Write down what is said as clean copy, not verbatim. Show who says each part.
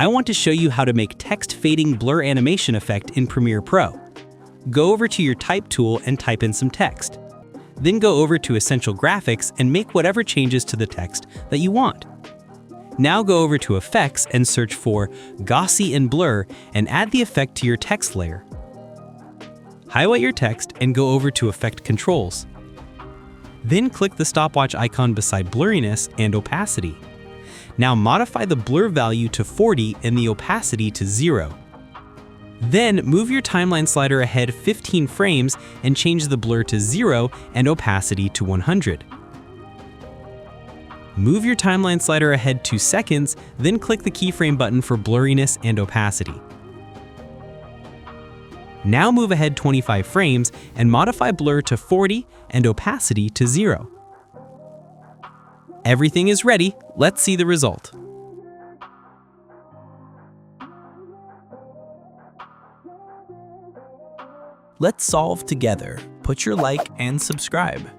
Speaker 1: I want to show you how to make text fading blur animation effect in Premiere Pro. Go over to your Type tool and type in some text. Then go over to Essential Graphics and make whatever changes to the text that you want. Now go over to Effects and search for Gaussian Blur and add the effect to your text layer. Highlight your text and go over to Effect Controls. Then click the stopwatch icon beside blurriness and opacity. Now modify the blur value to 40 and the opacity to 0. Then move your timeline slider ahead 15 frames and change the blur to 0 and opacity to 100. Move your timeline slider ahead 2 seconds, then click the keyframe button for blurriness and opacity. Now move ahead 25 frames and modify blur to 40 and opacity to 0. Everything is ready. Let's see the result.
Speaker 2: Let's solve together. Put your like and subscribe.